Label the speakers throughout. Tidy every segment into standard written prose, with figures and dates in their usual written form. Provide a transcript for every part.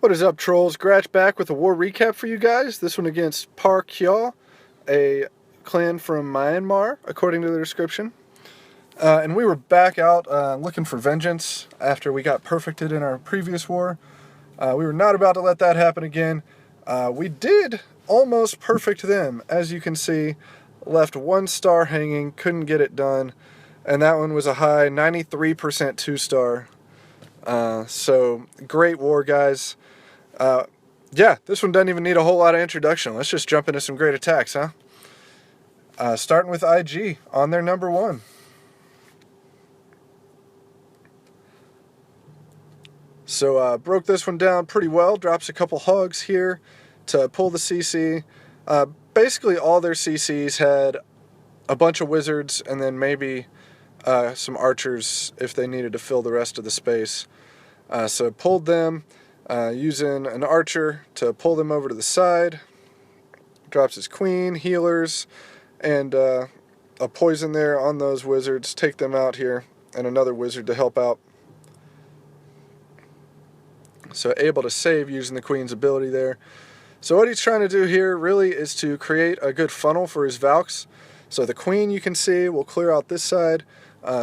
Speaker 1: What is up, trolls? Gratch back with a war recap for you guys. This one against KYAW, a clan from Myanmar, according to the description. And we were back out looking for vengeance after we got perfected in our previous war. We were not about to let that happen again. We did almost perfect them, as you can see. Left one star hanging, couldn't get it done. And that one was a high 93% 2-star. So great war, guys. Yeah, this one doesn't even need a whole lot of introduction. Let's just jump into some great attacks, huh? Starting with IG on their number 1. So broke this one down pretty well. Drops a couple hogs here to pull the CC. Basically all their CCs had a bunch of wizards and then maybe some archers if they needed to fill the rest of the space. So pulled them using an archer to pull them over to the side. Drops his queen, healers, and a poison there on those wizards. Take them out here, and another wizard to help out. So able to save using the queen's ability there. So what he's trying to do here really is to create a good funnel for his Valks. So the queen, you can see, will clear out this side.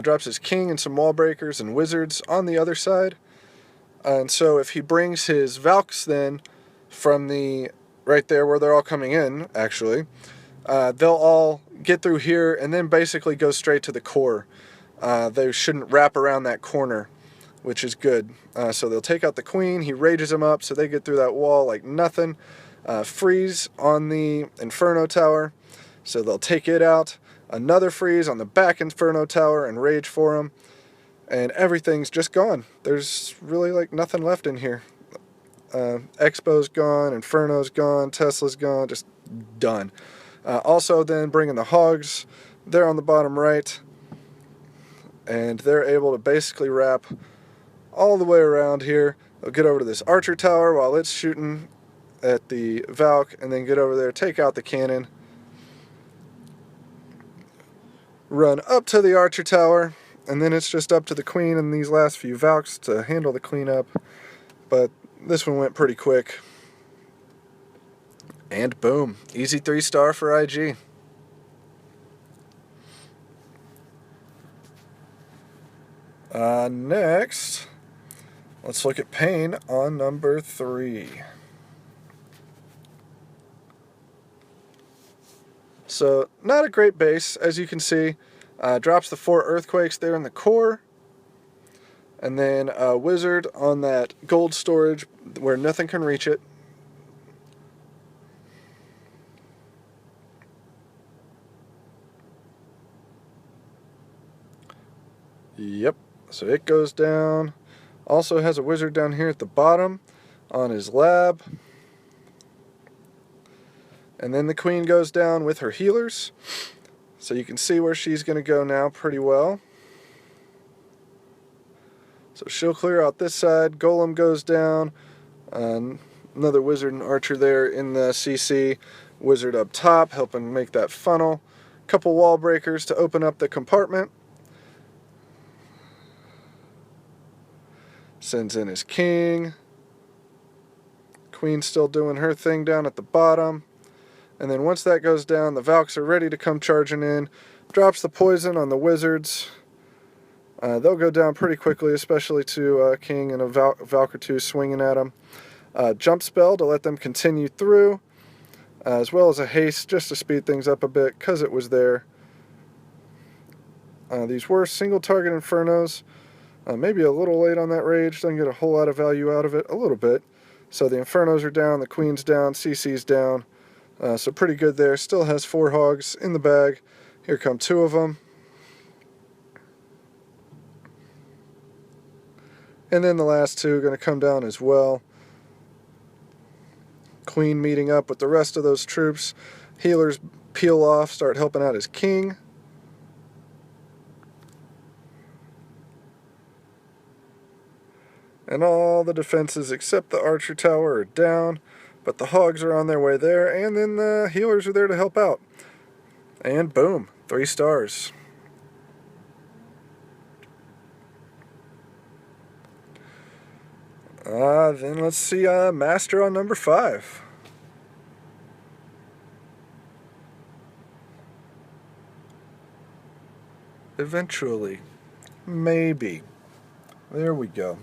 Speaker 1: Drops his king and some wall breakers and wizards on the other side. And so if he brings his Valks then from the right there where they're all coming in, actually, they'll all get through here and then basically go straight to the core. They shouldn't wrap around that corner, which is good. So they'll take out the queen, he rages them up so they get through that wall like nothing. Freeze on the Inferno Tower, so they'll take it out. Another freeze on the back Inferno Tower and rage for them. And everything's just gone. There's really like nothing left in here. Expo's gone, Inferno's gone, Tesla's gone, just done. Also then bringing the hogs, they're on the bottom right. And they're able to basically wrap all the way around here. They'll get over to this archer tower while it's shooting at the Valk, and then get over there, take out the cannon. Run up to the archer tower, and then it's just up to the queen and these last few Valks to handle the cleanup. But this one went pretty quick. And boom, easy 3-star for IG. Next, let's look at Pain on number 3. So, not a great base, as you can see. Drops the 4 earthquakes there in the core. And then a wizard on that gold storage where nothing can reach it. Yep, so it goes down. Also has a wizard down here at the bottom on his lab. And then the queen goes down with her healers. So you can see where she's going to go now pretty well. So she'll clear out this side. Golem goes down. Another wizard and archer there in the CC. Wizard up top helping make that funnel. Couple wall breakers to open up the compartment. Sends in his king. Queen's still doing her thing down at the bottom. And then once that goes down, the Valks are ready to come charging in. Drops the poison on the wizards. They'll go down pretty quickly, especially to King and a Valk or 2 swinging at them. Jump spell to let them continue through, as well as a haste just to speed things up a bit because it was there. These were single target Infernos. Maybe a little late on that rage. Doesn't get a whole lot of value out of it. A little bit. So the Infernos are down, the Queen's down, CC's down. So pretty good there. Still has 4 hogs in the bag. Here come 2 of them. And then the last 2 are going to come down as well. Queen meeting up with the rest of those troops. Healers peel off, start helping out his king. And all the defenses except the archer tower are down. But the hogs are on their way there, and then the healers are there to help out. And boom, 3 stars. Then let's see Master on number 5. Eventually. Maybe. There we go.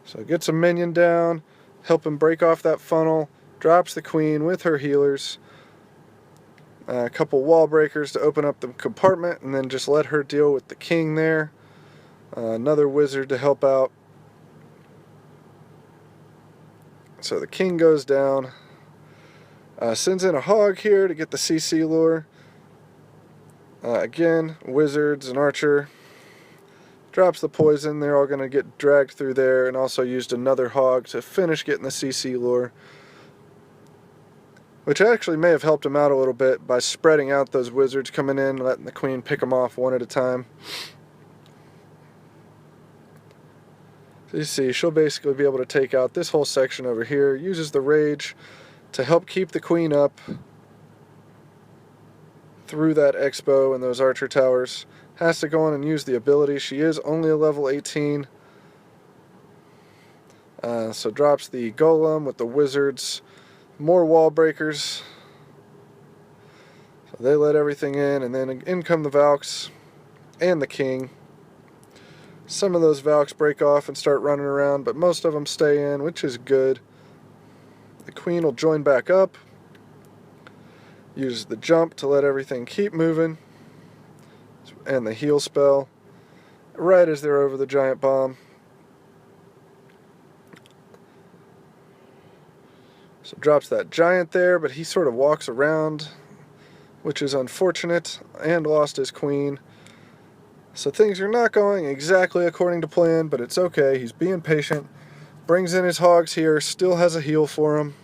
Speaker 1: So gets a minion down, help him break off that funnel, drops the queen with her healers, a couple wall breakers to open up the compartment, and then just let her deal with the king there. Another wizard to help out. So the king goes down. Sends in a hog here to get the CC lure. Again, wizards and archer. Drops the poison. They're all going to get dragged through there, and also used another hog to finish getting the CC lure, which actually may have helped him out a little bit by spreading out those wizards coming in, letting the queen pick them off one at a time. So you see, she'll basically be able to take out this whole section over here. Uses the rage to help keep the queen up through that expo and those archer towers. Has to go on and use the ability. She is only a level 18. So drops the golem with the wizards. More wall breakers. So they let everything in, and then in come the Valks and the king. Some of those Valks break off and start running around, but most of them stay in, which is good. The queen will join back up. Use the jump to let everything keep moving. And the heal spell right as they're over the giant bomb. So drops that giant there, but he sort of walks around, which is unfortunate, and lost his queen. So things are not going exactly according to plan, but it's okay. He's being patient. Brings in his hogs here, still has a heal for him.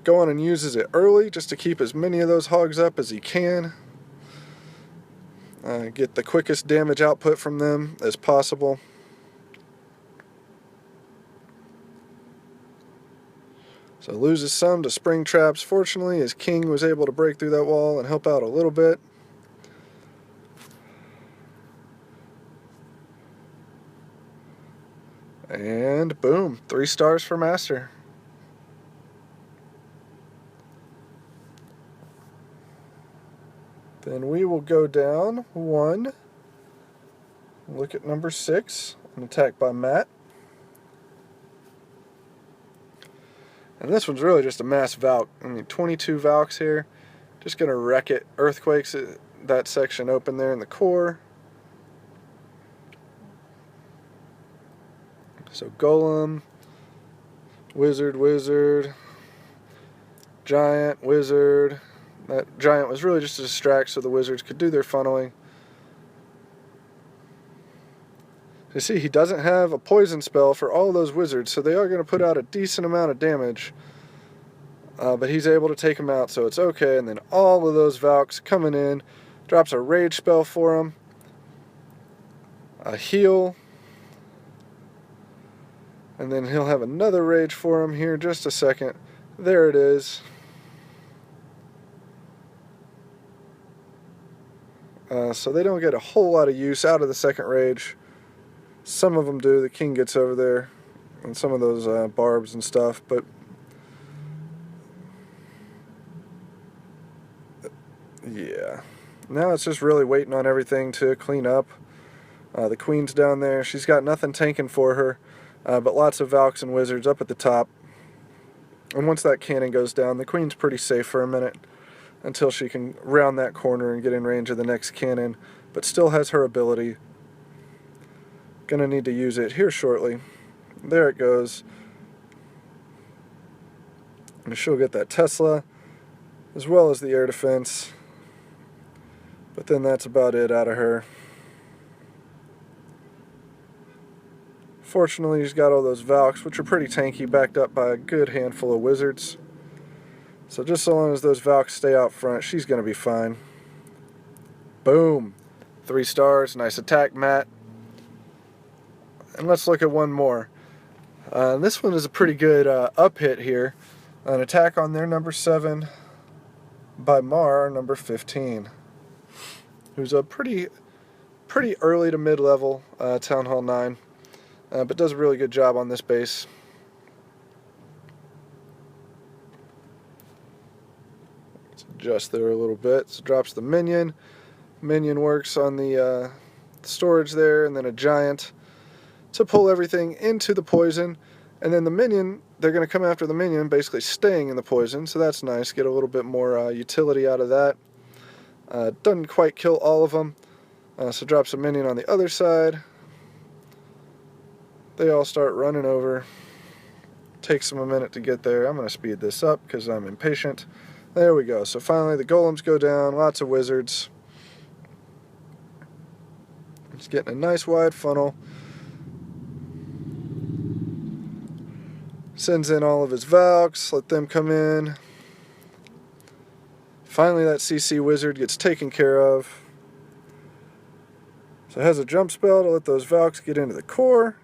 Speaker 1: Go on and uses it early just to keep as many of those hogs up as he can. Get the quickest damage output from them as possible. So loses some to spring traps. Fortunately, his king was able to break through that wall and help out a little bit. And boom, 3 stars for Master. Then we will go down 1. Look at number 6, an attack by Matt. And this one's really just a mass Valk. I mean, 22 Valks here. Just going to wreck it. Earthquakes that section open there in the core. So golem, wizard, giant, wizard. That giant was really just to distract so the wizards could do their funneling. You see, he doesn't have a poison spell for all those wizards, so they are going to put out a decent amount of damage. But he's able to take them out, so it's okay. And then all of those Valks coming in. Drops a rage spell for him. A heal. And then he'll have another rage for him here in just a second. There it is. So they don't get a whole lot of use out of the second rage. Some of them do. The king gets over there. And some of those barbs and stuff. But yeah. Now it's just really waiting on everything to clean up. The queen's down there. She's got nothing tanking for her. But lots of Valks and wizards up at the top. And once that cannon goes down, the queen's pretty safe for a minute. Until she can round that corner and get in range of the next cannon, but still has her ability. Gonna need to use it here shortly. There it goes. And she'll get that Tesla, as well as the air defense. But then that's about it out of her. Fortunately, he's got all those Valks, which are pretty tanky, backed up by a good handful of wizards. So just so long as those Valks stay out front, she's going to be fine. Boom. 3 stars. Nice attack, Matt. And let's look at one more. This one is a pretty good up hit here. An attack on their number 7 by Mar, number 15. who's a pretty early to mid-level Town Hall 9, but does a really good job on this base. Let's adjust there a little bit. So drops the minion. Minion works on the storage there, and then a giant to pull everything into the poison. And then the minion, they're going to come after the minion, basically staying in the poison, so that's nice. Get a little bit more utility out of that. Doesn't quite kill all of them, so drops a minion on the other side. They all start running over. Takes them a minute to get there. I'm going to speed this up because I'm impatient. There we go. So finally the golems go down, lots of wizards. It's getting a nice wide funnel. Sends in all of his Valks, let them come in. Finally that CC wizard gets taken care of. So it has a jump spell to let those Valks get into the core.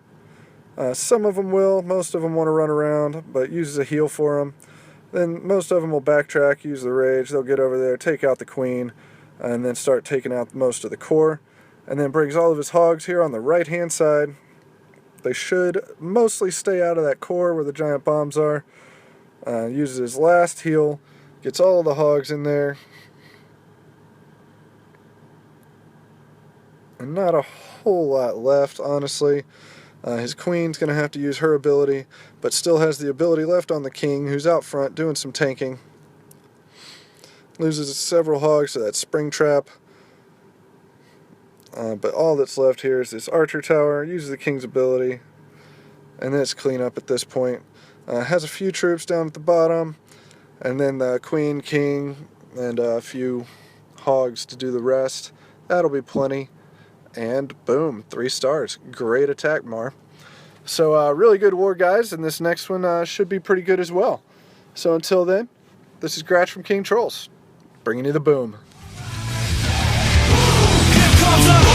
Speaker 1: Some of them will, most of them want to run around, but uses a heal for them. Then most of them will backtrack, use the rage, they'll get over there, take out the queen, and then start taking out most of the core. And then brings all of his hogs here on the right hand side. They should mostly stay out of that core where the giant bombs are. Uses his last heal, gets all of the hogs in there. And not a whole lot left, honestly. His queen's going to have to use her ability, but still has the ability left on the king, who's out front doing some tanking. Loses several hogs to that spring trap. But all that's left here is this archer tower. Uses the king's ability, and then it's clean up at this point. Has a few troops down at the bottom, and then the queen, king, and a few hogs to do the rest. That'll be plenty. And boom, 3 stars. Great attack, Mar. So really good war, guys, and this next one should be pretty good as well. So until then, this is Gratch from King Trolls, bringing you the boom.
Speaker 2: Here comes the